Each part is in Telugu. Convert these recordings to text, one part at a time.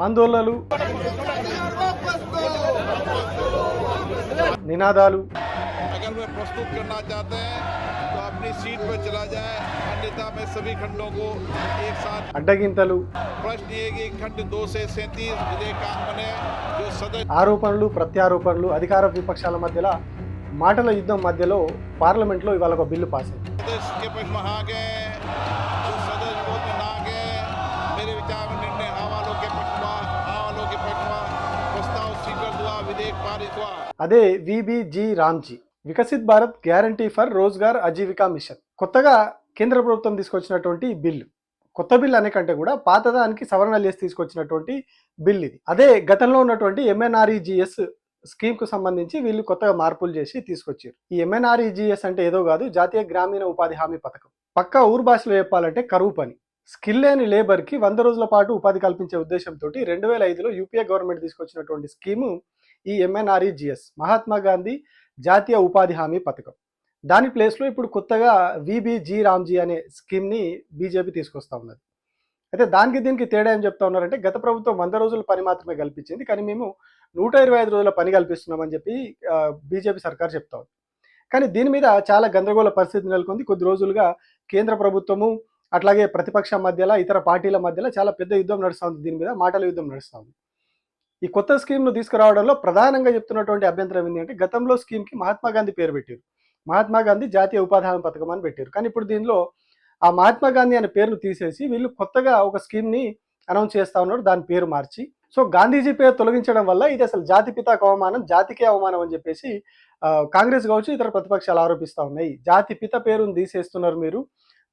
ఆందోళనలు, నినాదాలు, अगर वे प्रस्तुत करना चाहते हैं तो अपनी सीट पर चला जाए, अन्यथा मैं सभी खंडों को एक साथ। అడ్డగింతలు, प्रश्न ये कि खंड 2 से 37 विधेयकांग बने जो सदन ఆరోపణలు ప్రత్యారోపణలు అధికార విపక్షాల మధ్యలో మాటల యుద్ధం మధ్యలో పార్లమెంట్లో ఇవాళ ఒక బిల్లు పాస్ అయింది. सदस्य के पक्ष में हाँ गए, जो सदस्य विरोध में ना गए, मेरे विचार में निर्णय हाँ वालों के पक्ष में, हाँ वालों के पक्ष में प्रस्ताव स्वीकृत हुआ, विधेयक पारित हुआ। అదే VBG Ramji, Viksit Bharat guarantee for Rozgar Ajeevika mission. కొత్తగా కేంద్ర ప్రభుత్వం తీసుకొచ్చినటువంటి బిల్లు. కొత్త బిల్లు అనే కంటే కూడా పాతదానికి సవరణలు చేసి తీసుకొచ్చినటువంటి బిల్ ఇది. అదే గతంలో ఉన్నటువంటి ఎంఎన్ఆర్ఈజిఎస్ స్కీమ్ కు సంబంధించి వీళ్ళు కొత్తగా మార్పులు చేసి తీసుకొచ్చారు. ఈ ఎంఎన్ఆర్ఈజిఎస్ అంటే ఏదో కాదు, జాతీయ గ్రామీణ ఉపాధి హామీ పథకం. పక్కా ఊరు భాషలో చెప్పాలంటే కరువు పని. స్కిల్ లేని లేబర్ కి 100 రోజుల పాటు ఉపాధి కల్పించే ఉద్దేశంతో 2005లో యూపీఏ గవర్నమెంట్ తీసుకొచ్చినటువంటి స్కీము ఈ ఎంఎన్ఆర్ఈజిఎస్, మహాత్మా గాంధీ జాతీయ ఉపాధి హామీ పథకం. దాని ప్లేస్లో ఇప్పుడు కొత్తగా విబిజి రామ్జీ అనే స్కీమ్ని బీజేపీ తీసుకొస్తా ఉన్నది. అయితే దానికి దీనికి తేడా ఏం చెప్తా ఉన్నారంటే, గత ప్రభుత్వం 100 రోజుల పని మాత్రమే కల్పించింది, కానీ మేము 125 రోజుల పని కల్పిస్తున్నామని చెప్పి బీజేపీ సర్కార్ చెప్తా ఉంది. కానీ దీని మీద చాలా గందరగోళ పరిస్థితి నెలకొంది. కొద్ది రోజులుగా కేంద్ర ప్రభుత్వము అట్లాగే ప్రతిపక్ష మధ్యలో ఇతర పార్టీల మధ్యలో చాలా పెద్ద యుద్ధం నడుస్తూ ఉంది. దీని మీద మాటల యుద్ధం నడుస్తూ ఉంది. ఈ కొత్త స్కీమ్ను తీసుకురావడంలో ప్రధానంగా చెప్తున్నటువంటి అభ్యంతరం ఏంటంటే, గతంలో స్కీమ్కి మహాత్మా గాంధీ పేరు పెట్టారు. మహాత్మా గాంధీ జాతీయ ఉపాధి హామీ పథకం అని పెట్టారు. కానీ ఇప్పుడు దీనిలో ఆ మహాత్మా గాంధీ అనే పేరును తీసేసి వీళ్ళు కొత్తగా ఒక స్కీమ్ని అనౌన్స్ చేస్తూ ఉన్నారు, దాని పేరు మార్చి. సో గాంధీజీ పేరు తొలగించడం వల్ల ఇది అసలు జాతిపితకు అవమానం, జాతికే అవమానం అని చెప్పేసి కాంగ్రెస్ కావచ్చు ఇతర ప్రతిపక్షాలు ఆరోపిస్తూ ఉన్నాయి. జాతిపిత పేరును తీసేస్తున్నారు మీరు.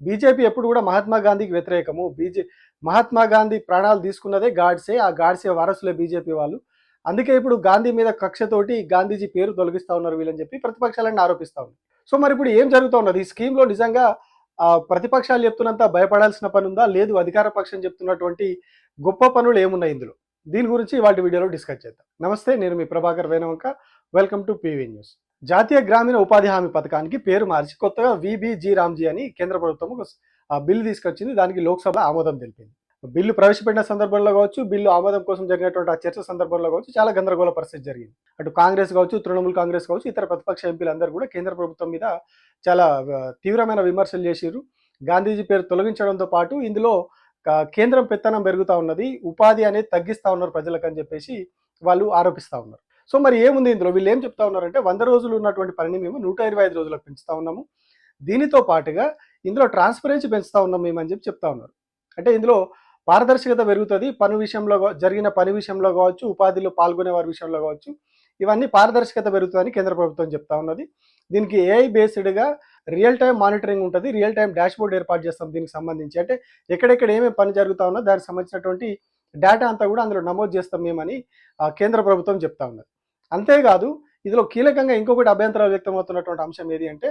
బీజేపీ ఎప్పుడు కూడా మహాత్మా గాంధీకి వ్యతిరేకము. మహాత్మా గాంధీ ప్రాణాలు తీసుకున్నదే గాడ్సే, ఆ గాడ్సే వారసులే బీజేపీ వాళ్ళు. అందుకే ఇప్పుడు గాంధీ మీద కక్షతోటి గాంధీజీ పేరు తొలగిస్తూ ఉన్నారు వీళ్ళని చెప్పి ప్రతిపక్షాలను ఆరోపిస్తూ ఉన్నారు. సో మరి ఇప్పుడు ఏం జరుగుతూ ఉన్నది? ఈ స్కీమ్లో నిజంగా ప్రతిపక్షాలు చెప్తున్నంత భయపడాల్సిన పని ఉందా, లేదు అధికార పక్షం చెప్తున్నటువంటి గొప్ప పనులు ఏమున్నాయి ఇందులో? దీని గురించి వాటి వీడియోలో డిస్కస్ చేద్దాం. నమస్తే, నేను మీ Prabhakar Venavanka. Welcome to PV news. జాతీయ గ్రామీణ ఉపాధి హామీ పథకానికి పేరు మార్చి కొత్తగా విబిజి రామ్జీ అని కేంద్ర ప్రభుత్వం బిల్లు తీసుకొచ్చింది. దానికి లోక్సభ ఆమోదం తెలిపింది. బిల్లు ప్రవేశపెట్టిన సందర్భంలో కావచ్చు, బిల్లు ఆమోదం కోసం జరిగినటువంటి ఆ చర్చ సందర్భంలో కావచ్చు, చాలా గందరగోళ పరిస్థితి జరిగింది. అటు కాంగ్రెస్ కావచ్చు, తృణమూల్ కాంగ్రెస్ కావచ్చు, ఇతర ప్రతిపక్ష ఎంపీలందరూ కూడా కేంద్ర ప్రభుత్వం మీద చాలా తీవ్రమైన విమర్శలు చేసిరు. గాంధీజీ పేరు తొలగించడంతో పాటు ఇందులో కేంద్రం పెత్తనం పెరుగుతూ ఉన్నది, ఉపాధి అనేది తగ్గిస్తూ ఉన్నారు ప్రజలకు అని చెప్పేసి వాళ్ళు ఆరోపిస్తూ ఉన్నారు. సో మరి ఏముంది ఇందులో? వీళ్ళు ఏం చెప్తా ఉన్నారంటే, 100 రోజులు ఉన్నటువంటి పనిని మేము 125 రోజులకు పెంచుతా ఉన్నాము, దీనితో పాటుగా ఇందులో ట్రాన్స్పరెన్సీ పెంచుతా ఉన్నాం మేము అని చెప్పి చెప్తా ఉన్నారు. అంటే ఇందులో పారదర్శకత పెరుగుతుంది. పని విషయంలో, జరిగిన పని విషయంలో కావచ్చు, ఉపాధిలో పాల్గొనే వారి విషయంలో కావచ్చు, ఇవన్నీ పారదర్శకత పెరుగుతుందని కేంద్ర ప్రభుత్వం చెప్తా ఉన్నది. దీనికి ఏఐ బేస్డ్గా రియల్ టైం మానిటరింగ్ ఉంటుంది, రియల్ టైం డాష్బోర్డ్ ఏర్పాటు చేస్తాం దీనికి సంబంధించి. అంటే ఎక్కడెక్కడ ఏమేమి పని జరుగుతా ఉన్నా దానికి సంబంధించినటువంటి డేటా అంతా కూడా అందులో నమోదు చేస్తాం మేమని కేంద్ర ప్రభుత్వం చెప్తా ఉన్నది. అంతేకాదు ఇందులో కీలకంగా ఇంకొకటి అభ్యంతరాలు వ్యక్తమవుతున్నటువంటి అంశం ఏది అంటే,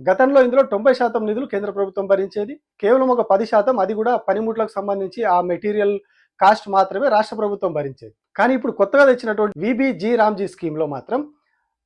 గతంలో ఇందులో 90% నిధులు కేంద్ర ప్రభుత్వం భరించేది, కేవలం ఒక 10% అది కూడా పనిముట్లకు సంబంధించి ఆ మెటీరియల్ కాస్ట్ మాత్రమే రాష్ట్ర ప్రభుత్వం భరించేది. కానీ ఇప్పుడు కొత్తగా తెచ్చినటువంటి విబిజి రామ్జీ స్కీమ్లో మాత్రం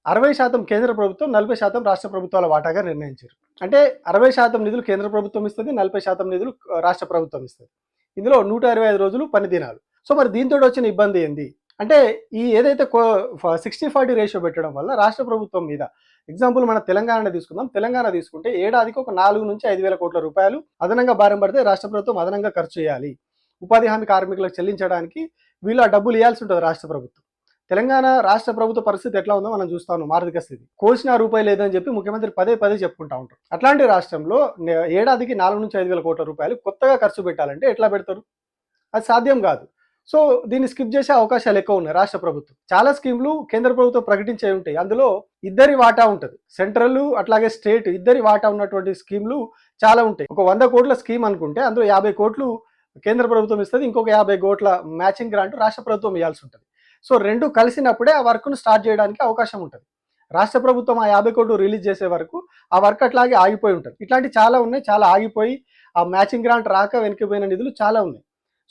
60% కేంద్ర ప్రభుత్వం, 40% రాష్ట్ర ప్రభుత్వాల వాటాగా నిర్ణయించారు. అంటే 60% నిధులు కేంద్ర ప్రభుత్వం ఇస్తుంది, 40% నిధులు రాష్ట్ర ప్రభుత్వం ఇస్తుంది. ఇందులో 125 రోజులు పని దినాలు. సో మరి దీంతో వచ్చిన ఇబ్బంది ఏంది అంటే, ఈ ఏదైతే 60-40 రేషియో పెట్టడం వల్ల రాష్ట్ర ప్రభుత్వం మీద, ఎగ్జాంపుల్ మన తెలంగాణ తీసుకుందాం, తెలంగాణ తీసుకుంటే ఏడాదికి ఒక 4 నుంచి 5,000 కోట్ల రూపాయలు అదనంగా భారం పడితే రాష్ట్ర ప్రభుత్వం అదనంగా ఖర్చు చేయాలి. ఉపాధి హామీ కార్మికులకు చెల్లించడానికి వీళ్ళు ఆ డబ్బులు ఇవ్వాల్సి ఉంటుంది రాష్ట్ర ప్రభుత్వం. తెలంగాణ రాష్ట్ర ప్రభుత్వ పరిస్థితి ఎట్లా ఉందో మనం చూస్తా ఉన్నాం. ఆర్థిక స్థితి కోసిన రూపాయి లేదని చెప్పి ముఖ్యమంత్రి పదే చెప్పుకుంటా ఉంటారు. అట్లాంటి రాష్ట్రంలో ఏడాదికి 4 నుంచి 5,000 కోట్ల రూపాయలు కొత్తగా ఖర్చు పెట్టాలంటే ఎట్లా పెడతారు? అది సాధ్యం కాదు. సో దీన్ని స్కిప్ చేసే అవకాశాలు ఎక్కువ ఉన్నాయి రాష్ట్ర ప్రభుత్వం. చాలా స్కీమ్లు కేంద్ర ప్రభుత్వం ప్రకటించే ఉంటాయి, అందులో ఇద్దరి వాటా ఉంటుంది. సెంట్రల్ అట్లాగే స్టేట్ ఇద్దరి వాటా ఉన్నటువంటి స్కీమ్లు చాలా ఉంటాయి. ఒక 100 కోట్ల స్కీమ్ అనుకుంటే అందులో 50 కోట్లు కేంద్ర ప్రభుత్వం ఇస్తుంది, ఇంకొక 50 కోట్ల మ్యాచింగ్ గ్రాంట్ రాష్ట్ర ప్రభుత్వం ఇవ్వాల్సి ఉంటుంది. సో రెండు కలిసినప్పుడే ఆ వర్క్ను స్టార్ట్ చేయడానికి అవకాశం ఉంటుంది. రాష్ట్ర ప్రభుత్వం ఆ 50 కోట్లు రిలీజ్ చేసే వరకు ఆ వర్క్ అట్లాగే ఆగిపోయి ఉంటుంది. ఇట్లాంటి చాలా ఉన్నాయి, చాలా ఆగిపోయి ఆ మ్యాచింగ్ గ్రాంట్ రాక వెనక్కిపోయిన నిధులు చాలా ఉన్నాయి.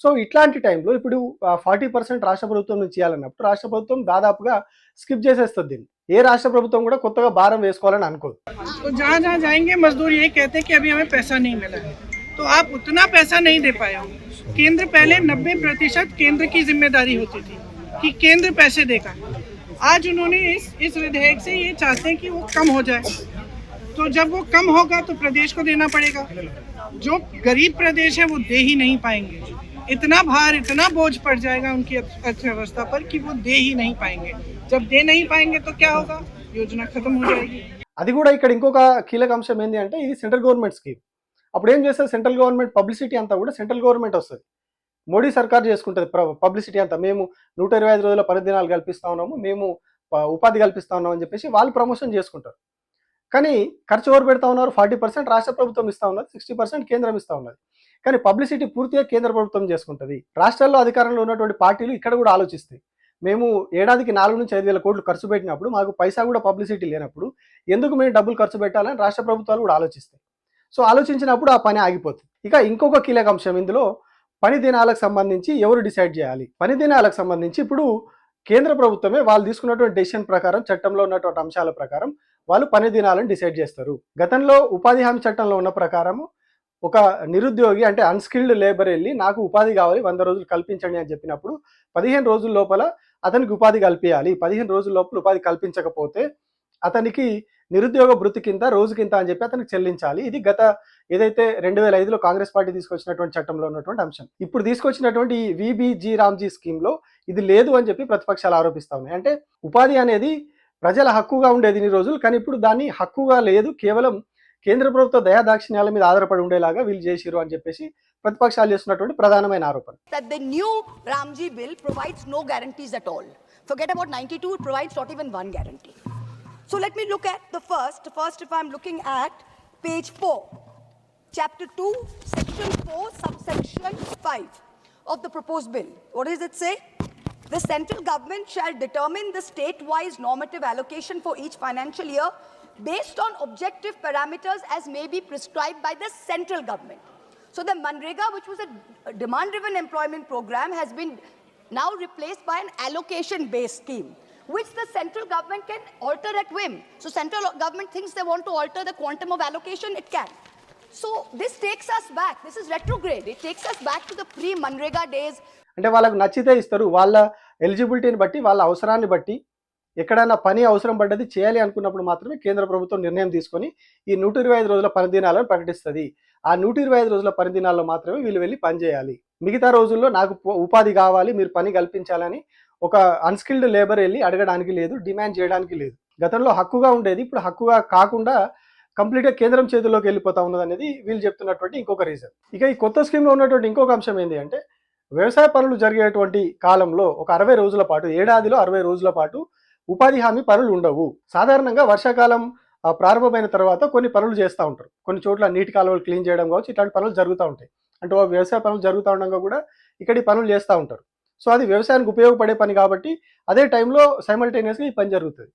సో ఇట్లాంటి టైంలో ఇప్పుడు 40% రాష్ట్ర ప్రభుత్వం నుంచి ఇవ్వాలన్నప్పుడు రాష్ట్ర ప్రభుత్వం దాదాపుగా స్కిప్ చేసేస్తుంది దీన్ని. ఏ రాష్ట్ర ప్రభుత్వం కూడా కొత్తగా భారం వేసుకోవాలని అనుకోదు. तो जहाँ जहाँ जाएंगे मजदूर ये कहते हैं कि अभी हमें पैसा नहीं मिला है, तो आप उतना पैसा नहीं दे पाए हो, केंद्र पहले 90% केंद्र की जिम्मेदारी होती थी कि केंद्र पैसे देगा। आज उन्होंने इस विधेयक से ये चाहते हैं कि वो कम हो जाए। तो जब वो कम होगा तो प्रदेश को देना पड़ेगा। जो गरीब प्रदेश है वो दे ही नहीं पाएंगे। इतना भार, इतना बोझ पड़ जाएगा उनकी अर्थव्यवस्था पर कि वो दे ही नहीं पाएंगे। जब दे नहीं पाएंगे तो क्या होगा? योजना खत्म हो जाएगी। అది కూడా ఇక్కడ ఇంకొక కీలక అంశం ఏంటి అంటే ఇది సెంట్రల్ గవర్నమెంట్ స్కీమ్. అప్పుడు ఏం చేస్తారు, సెంట్రల్ గవర్నమెంట్ పబ్లిసిటీ అంతా కూడా సెంట్రల్ గవర్నమెంట్ వస్తుంది. మోడీ సర్కార్ చేసుకుంటుంది పబ్లిసిటీ అంతా. మేము 125 రోజుల పనిదినాలు కల్పిస్తా ఉన్నాము, మేము ఉపాధి కల్పిస్తా ఉన్నాం అని చెప్పేసి వాళ్ళు ప్రమోషన్ చేసుకుంటారు. కానీ ఖర్చు ఎవరు పెడతా ఉన్నారు? 40% రాష్ట్ర ప్రభుత్వం ఇస్తా ఉన్నది, 60% కేంద్రం ఇస్తా ఉన్నది. కానీ పబ్లిసిటీ పూర్తిగా కేంద్ర ప్రభుత్వం చేసుకుంటుంది. రాష్ట్రాల్లో అధికారంలో ఉన్నటువంటి పార్టీలు ఇక్కడ కూడా ఆలోచిస్తాయి. మేము ఏడాదికి 4-5 వేల కోట్లు ఖర్చు పెట్టినప్పుడు మాకు పైసా కూడా పబ్లిసిటీ లేనప్పుడు ఎందుకు మేము డబ్బులు ఖర్చు పెట్టాలని రాష్ట్ర ప్రభుత్వాలు కూడా ఆలోచిస్తాయి. సో ఆలోచించినప్పుడు ఆ పని ఆగిపోతుంది. ఇక ఇంకొక కీలక అంశం ఇందులో పని దినాలకు సంబంధించి ఎవరు డిసైడ్ చేయాలి? పని దినాలకు సంబంధించి ఇప్పుడు కేంద్ర ప్రభుత్వమే వాళ్ళు తీసుకున్నటువంటి డెసిషన్ ప్రకారం, చట్టంలో ఉన్నటువంటి అంశాల ప్రకారం వాళ్ళు పని దినాలను డిసైడ్ చేస్తారు. గతంలో ఉపాధి హామీ చట్టంలో ఉన్న ప్రకారం ఒక నిరుద్యోగి అంటే అన్‌స్కిల్డ్ లేబర్ వెళ్ళి నాకు ఉపాధి కావాలి 100 రోజులు కల్పించండి అని చెప్పినప్పుడు 15 రోజుల లోపల అతనికి ఉపాధి కల్పించాలి. 15 రోజుల లోపల ఉపాధి కల్పించకపోతే అతనికి నిరుద్యోగ భృతి కింద రోజుకింత అని చెప్పి అతనికి చెల్లించాలి. ఇది గత ఏదైతే 2005లో కాంగ్రెస్ పార్టీ తీసుకొచ్చినటువంటి చట్టంలో ఉన్నటువంటి అంశం. ఇప్పుడు తీసుకొచ్చినటువంటి ఈ వీబీజీ రామ్జీ స్కీమ్‌లో ఇది లేదు అని చెప్పి ప్రతిపక్షాలు ఆరోపిస్తా ఉన్నాయి. అంటే ఉపాధి అనేది ప్రజల హక్కుగా ఉండేది ఇన్ని రోజులు, కానీ ఇప్పుడు దాన్ని హక్కుగా లేదు, కేవలం కేంద్ర ప్రభుత్వ దయాదాక్షిణ్యాల మీద ఆధారపడి ఉండేలాగా వీళ్ళు చేసిరు అని చెప్పేసి ప్రతిపక్షాలు చేస్తున్నటువంటి ప్రధానమైన ఆరోపణ. That the new Ramji bill provides no guarantees at all. Forget about 92, it provides not even one guarantee. So let me look at the first. First, if I'm looking at page 4, chapter 2, section 4, subsection 5 of the proposed bill. What does it say? The central government shall determine the state-wise normative allocation for each financial year based on objective parameters as may be prescribed by the central government. So the Manrega, which was a demand-driven employment program, has been now replaced by an allocation-based scheme, which the central government can alter at whim. So central government thinks they want to alter the quantum of allocation, it can. So this takes us back. This is retrograde. It takes us back to the pre-Manrega days. అంటే వాళ్ళకు నచ్చితే ఇస్తారు. వాళ్ళ ఎలిజిబిలిటీని బట్టి, వాళ్ళ అవసరాన్ని బట్టి ఎక్కడైనా పని అవసరం పడ్డది చేయాలి అనుకున్నప్పుడు మాత్రమే కేంద్ర ప్రభుత్వం నిర్ణయం తీసుకొని ఈ 125 రోజుల పని దినాలను ప్రకటిస్తుంది. ఆ 125 రోజుల పని దినాల్లో మాత్రమే వీళ్ళు వెళ్ళి పని చేయాలి. మిగతా రోజుల్లో నాకు ఉపాధి కావాలి, మీరు పని కల్పించాలని ఒక అన్‌స్కిల్డ్ లేబర్ వెళ్ళి అడగడానికి లేదు, డిమాండ్ చేయడానికి లేదు. గతంలో హక్కుగా ఉండేది, ఇప్పుడు హక్కుగా కాకుండా కంప్లీట్గా కేంద్రం చేతుల్లోకి వెళ్ళిపోతా ఉన్నది అనేది వీళ్ళు చెప్తున్నటువంటి ఇంకొక రీజన్. ఇక ఈ కొత్త స్కీమ్లో ఉన్నటువంటి ఇంకొక అంశం ఏంటి అంటే వ్యవసాయ పనులు జరిగేటువంటి కాలంలో ఒక 60 రోజుల పాటు, ఏడాదిలో 60 రోజుల పాటు ఉపాధి హామీ పనులు ఉండవు. సాధారణంగా వర్షాకాలం ప్రారంభమైన తర్వాత కొన్ని పనులు చేస్తూ ఉంటారు. కొన్ని చోట్ల నీటి కాలువలు క్లీన్ చేయడం కావచ్చు, ఇట్లాంటి పనులు జరుగుతూ ఉంటాయి. అంటే వ్యవసాయ పనులు జరుగుతూ ఉండగా కూడా ఇక్కడ ఈ పనులు చేస్తూ ఉంటారు. సో అది వ్యవసాయానికి ఉపయోగపడే పని కాబట్టి అదే టైంలో సైమల్టేనియస్గా ఈ పని జరుగుతుంది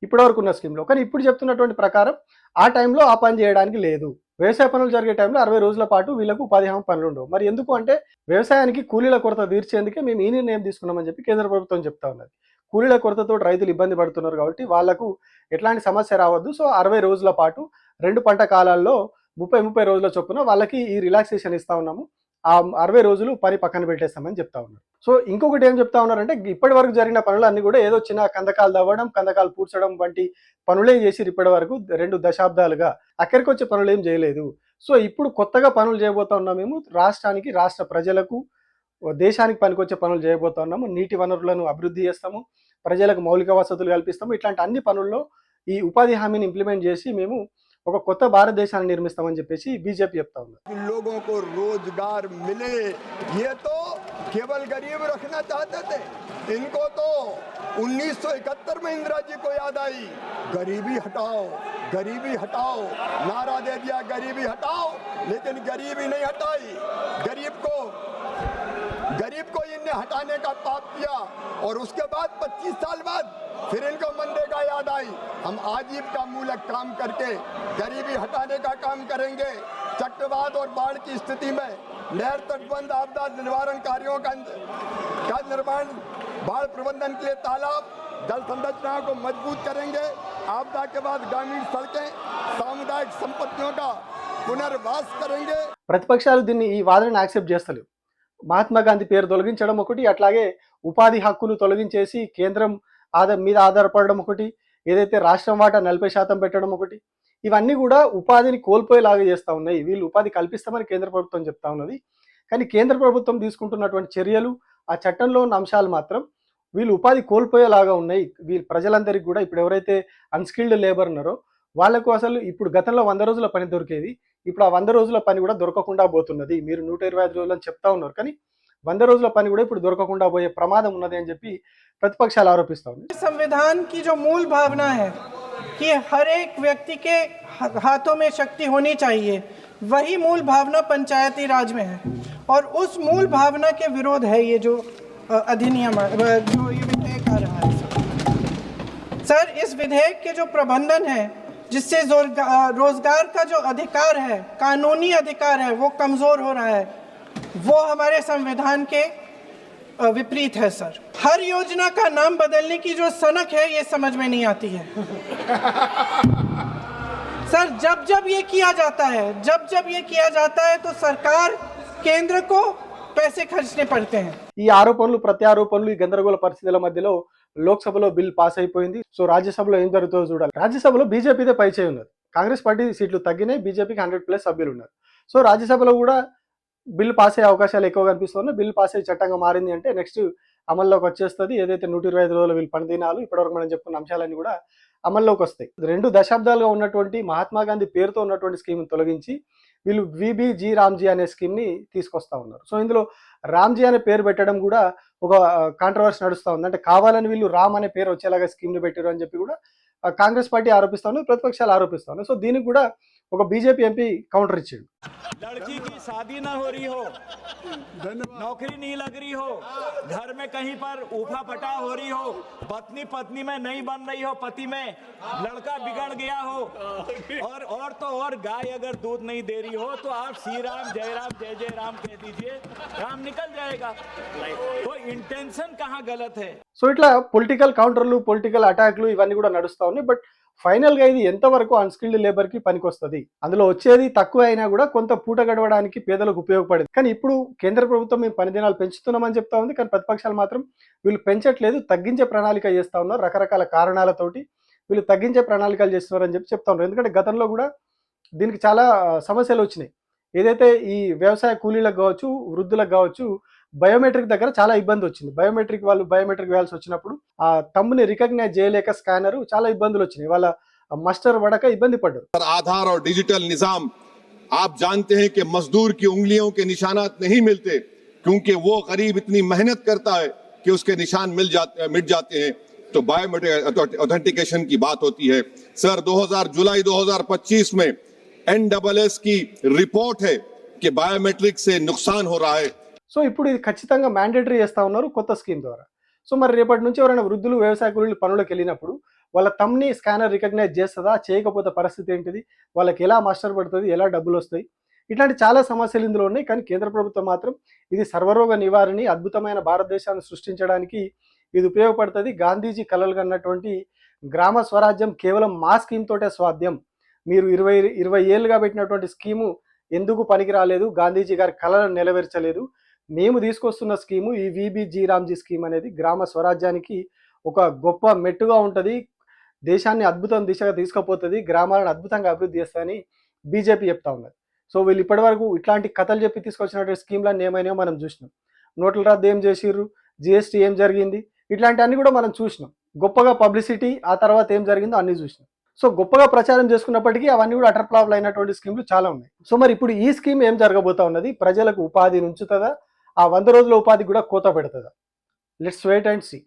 ఇప్పటివరకు ఉన్న స్కీమ్లో. కానీ ఇప్పుడు చెప్తున్నటువంటి ప్రకారం ఆ టైంలో ఆ పని చేయడానికి లేదు. వ్యవసాయ పనులు జరిగే టైంలో 60 రోజుల పాటు వీళ్ళకు ఉపాధి హామీ పనులు ఉండవు. మరి ఎందుకు అంటే వ్యవసాయానికి కూలీల కొరత తీర్చేందుకే మేము ఈ నిర్ణయం తీసుకున్నామని చెప్పి కేంద్ర ప్రభుత్వం చెప్తా ఉన్నది. కూలీల కొరతతో రైతులు ఇబ్బంది పడుతున్నారు కాబట్టి వాళ్లకు ఎట్లాంటి సమస్య రావద్దు. సో 60 రోజుల పాటు 2 పంట కాలాల్లో 30 రోజుల చొప్పున వాళ్ళకి ఈ రిలాక్సేషన్ ఇస్తా ఉన్నాము. ఆ 60 రోజులు పని పక్కన పెట్టేస్తామని చెప్తా ఉన్నారు. సో ఇంకొకటి ఏం చెప్తా ఉన్నారంటే ఇప్పటి వరకు జరిగిన పనులన్నీ కూడా ఏదో చిన్న కందకాలు తవ్వడం, కందకాలు పూడ్చడం వంటి పనులే చేసి ఇప్పటి వరకు 2 దశాబ్దాలుగా అక్కడికి వచ్చే పనులు ఏం చేయలేదు. సో ఇప్పుడు కొత్తగా పనులు చేయబోతా ఉన్నాం మేము, రాష్ట్రానికి, రాష్ట్ర ప్రజలకు, దేశానికి పనికొచ్చే పనులు చేయబోతా ఉన్నాము. నీటి వనరులను అభివృద్ధి చేస్తాము, ప్రజలకు మౌలిక వసతులు కల్పిస్తాము. ఇట్లాంటి అన్ని పనుల్లో ఈ ఉపాధి హామీని ఇంప్లిమెంట్ చేసి మేము ఒక కొత్త భారతదేశాన్ని నిర్మిస్తామని చెప్పేసి బీజేపీ చెప్తా ఉంది. लोगों को रोजगार मिले, ये तो केवल गरीब रखना चाहते थे. इनको तो 1971 में इंदिरा जी को याद आई, गरीबी हटाओ, गरीबी हटाओ, नारा दे दिया गरीबी हटाओ, लेकिन गरीबी नहीं हटाई. गरीब को इनने हटाने का पाप किया और उसके बाद 25 साल बाद फिर इनको मनरेगा याद आई. हम आजीविका मूलक काम करके गरीबी हटाने का काम करेंगे. चक्रवात और बाढ़ की स्थिति में नहर तटबंध आपदा निवारण कार्यों का निर्माण, बाढ़ प्रबंधन के लिए तालाब, जल संरचनाओं को मजबूत करेंगे. आपदा के बाद ग्रामीण सड़कें, सामुदायिक संपत्तियों का पुनर्वास करेंगे. ప్రతిపక్షాలు దీన్ని ఈ వాదనను యాక్సెప్ట్ చేస్తలేవు. మహాత్మా గాంధీ పేరు తొలగించడం ఒకటి, అట్లాగే ఉపాధి హక్కును తొలగించేసి కేంద్రం మీద ఆధారపడడం ఒకటి, ఏదైతే రాష్ట్రం వాటా 40% పెట్టడం ఒకటి, ఇవన్నీ కూడా ఉపాధిని కోల్పోయేలాగా చేస్తూ ఉన్నాయి. వీళ్ళు ఉపాధి కల్పిస్తామని కేంద్ర ప్రభుత్వం చెప్తా ఉన్నది. కానీ కేంద్ర ప్రభుత్వం తీసుకుంటున్నటువంటి చర్యలు, ఆ చట్టంలో ఉన్న అంశాలు మాత్రం వీళ్ళు ఉపాధి కోల్పోయేలాగా ఉన్నాయి. వీళ్ళు ప్రజలందరికీ కూడా ఇప్పుడు ఎవరైతే అన్స్కిల్డ్ లేబర్ ఉన్నారో వాళ్ళకు అసలు ఇప్పుడు గతంలో 100 రోజుల పని దొరికేది, ఇప్పుడు ఆ 100 రోజుల పని కూడా దొరకకుండా పోతున్నది. మీరు 125 రోజులు అని చెప్తా ఉన్నారు, కానీ 100 రోజుల పని కూడా ఇప్పుడు దొరకకుండా పోయే ప్రమాదం ఉన్నది అని చెప్పి ప్రతిపక్షాలు ఆరోపిస్తా ఉన్నాయి. संविधान की जो मूल भावना है कि हर एक व्यक्ति के हाथों में शक्ति होनी चाहिए, वही मूल भावना पंचायती राज में है और उस मूल भावना के विरोध है ये जो अधिनियम जो ये विधेयक आ रहा है। सर, इस विधेयक के जो प्रबंधन है जिससे रोजगार का जो अधिकार है, कानूनी अधिकार है, वो कमजोर हो रहा है, वो हमारे संविधान के विपरीत है। सर, हर योजना का नाम बदलने की जो सनक है ये समझ में नहीं आती है। सर, जब जब ये किया जाता है तो सरकार केंद्र को पैसे खर्चने पड़ते हैं। ఈ ఆరోపణలు ప్రత్యారోపణలు, ఈ గందరగోళ పరిస్థితుల మధ్యలో లోక్సభలో బిల్ పాస్ అయిపోయింది. సో రాజ్యసభలో ఏం జరుగుతుందో చూడాలి. రాజ్యసభలో బీజేపీదే పైచేయి ఉన్నది. కాంగ్రెస్ పార్టీ సీట్లు తగ్గినాయి, బీజేపీకి 100+ సభ్యులు ఉన్నారు. సో రాజ్యసభలో కూడా బిల్ పాస్ అయ్యే అవకాశాలు ఎక్కువగా కనిపిస్తున్నాయి. బిల్ పాస్ అయ్యే చట్టంగా మారింది అంటే నెక్స్ట్ అమల్లోకి వచ్చేస్తుంది. ఏదైతే 125 రోజుల వీళ్ళు పని దినాలు, ఇప్పటివరకు మనం చెప్పుకున్న అంశాలన్నీ కూడా అమల్లోకి వస్తాయి. 2 దశాబ్దాలుగా ఉన్నటువంటి మహాత్మా గాంధీ పేరుతో ఉన్నటువంటి స్కీమ్ తొలగించి వీళ్ళు VBG రామ్జీ అనే స్కీమ్ని తీసుకొస్తా ఉన్నారు. సో ఇందులో రామ్జీ అనే పేరు పెట్టడం కూడా ఒక కాంట్రవర్సీ నడుస్తూ ఉంది. అంటే కావాలని వీళ్ళు రామ్ అనే పేరు వచ్చేలాగా స్కీమ్ని పెట్టారు అని చెప్పి కూడా కాంగ్రెస్ పార్టీ ఆరోపిస్తా ఉంది, ప్రతిపక్షాలు ఆరోపిస్తా ఉన్నాయి. సో దీనికి కూడా ఒక బీజేపీ ఎంపీ కౌంటర్ ఇచ్చాడు. लड़की की शादी ना हो रही हो, नौकरी नहीं लग रही हो, घर में कहीं पर ऊफा पटा हो रही हो, पत्नी में नहीं बन रही हो, पति में लड़का बिगड़ गया हो, और तो और गाय अगर दूध नहीं दे रही हो तो आप श्री राम जय राम कह दीजिए, काम निकल जाएगा। तो इंटेंशन कहाँ गलत है? సో ఇట్లా పొలిటికల్ కౌంటర్లు, పొలిటికల్ అటాక్లు ఇవన్నీ కూడా నడుస్తూ ఉన్నాయి. బట్ ఫైనల్గా ఇది ఎంతవరకు అన్స్కిల్డ్ లేబర్కి పనికొస్తుంది, అందులో వచ్చేది తక్కువ అయినా కూడా కొంత పూట గడవడానికి పేదలకు ఉపయోగపడేది. కానీ ఇప్పుడు కేంద్ర ప్రభుత్వం మేము పని దినాలు పెంచుతున్నామని చెప్తా ఉంది, కానీ ప్రతిపక్షాలు మాత్రం వీళ్ళు పెంచట్లేదు, తగ్గించే ప్రణాళిక చేస్తూ ఉన్నారు. రకరకాల కారణాలతోటి వీళ్ళు తగ్గించే ప్రణాళికలు చేస్తున్నారని చెప్పి చెప్తా ఉన్నారు. ఎందుకంటే గతంలో కూడా దీనికి చాలా సమస్యలు వచ్చినాయి. ఏదైతే ఈ వ్యవసాయ కూలీలకు కావచ్చు, వృద్ధులకు కావచ్చు, బయోమెట్రిక్ దగ్గర చాలా ఇబ్బంది వచ్చింది. వాళ్ళు బయోమెట్రిక్ వేయాల్సి వచ్చినప్పుడు ఆ తమ్ముని రికగ్నైజ్ చేయలేక స్కానర్ చాలా ఇబ్బందులు వచ్చినాయి. వాళ్ళ మస్టర్ పడక ఇబ్బంది పడ్డారు. आधार और डिजिटल निजाम, आप जानते हैं कि मजदूर की उंगलियों के निशानात नहीं मिलते, क्योंकि वो गरीब इतनी मेहनत करता है कि उसके निशान मिट जाते हैं। तो बायोमेट्रिक ऑथेंटिकेशन की बात होती है। सर, जुलाई 2025 में NSS की रिपोर्ट है कि बायोमेट्रिक से नुकसान हो रहा है। సో ఇప్పుడు ఇది ఖచ్చితంగా మ్యాండేటరీ చేస్తూ ఉన్నారు కొత్త స్కీమ్ ద్వారా. సో మరి రేపటి నుంచి ఎవరైనా వృద్ధులు, వ్యవసాయ కూలీలు పనులకు వెళ్ళినప్పుడు వాళ్ళ తమ్ని స్కానర్ రికగ్నైజ్ చేస్తుందా, చేయకపోతే పరిస్థితి ఏంటిది, వాళ్ళకి ఎలా మాస్టర్ పడుతుంది, ఎలా డబ్బులు వస్తాయి, ఇట్లాంటి చాలా సమస్యలు ఇందులో ఉన్నాయి. కానీ కేంద్ర ప్రభుత్వం మాత్రం ఇది సర్వరోగ నివారణి, అద్భుతమైన భారతదేశాన్ని సృష్టించడానికి ఇది ఉపయోగపడుతుంది. గాంధీజీ కలలు కన్నటువంటి గ్రామ స్వరాజ్యం కేవలం మా స్కీమ్ తోటే స్వాధ్యం. మీరు 20 ఏళ్ళుగా పెట్టినటువంటి స్కీము ఎందుకు పనికి రాలేదు, గాంధీజీ గారి కలలను నెరవేర్చలేదు. మేము తీసుకొస్తున్న స్కీము ఈ VBG రామ్జీ స్కీమ్ అనేది గ్రామ స్వరాజ్యానికి ఒక గొప్ప మెట్టుగా ఉంటుంది, దేశాన్ని అద్భుతం దిశగా తీసుకుపోతుంది, గ్రామాలను అద్భుతంగా అభివృద్ధి చేస్తాయని బీజేపీ చెప్తా ఉన్నది. సో వీళ్ళు ఇప్పటివరకు ఇట్లాంటి కథలు చెప్పి తీసుకొచ్చినటువంటి స్కీమ్లన్నీ ఏమైనా మనం చూసినాం. నోట్ల రద్దు ఏం చేసిర్రు, GST ఏం జరిగింది, ఇట్లాంటివన్నీ కూడా మనం చూసినాం. గొప్పగా పబ్లిసిటీ, ఆ తర్వాత ఏం జరిగిందో అన్నీ చూసినాం. సో గొప్పగా ప్రచారం చేసుకున్నప్పటికీ అవన్నీ కూడా అటర్ ఫ్లాప్ అయినటువంటి స్కీమ్లు చాలా ఉన్నాయి. సో మరి ఇప్పుడు ఈ స్కీమ్ ఏం జరగబోతా ఉన్నది, ప్రజలకు ఉపాధిని ఉంచుతుందా, ఆ 100 రోజుల ఉపాధి కూడా కోత పెడుతుందా? Let's wait and see.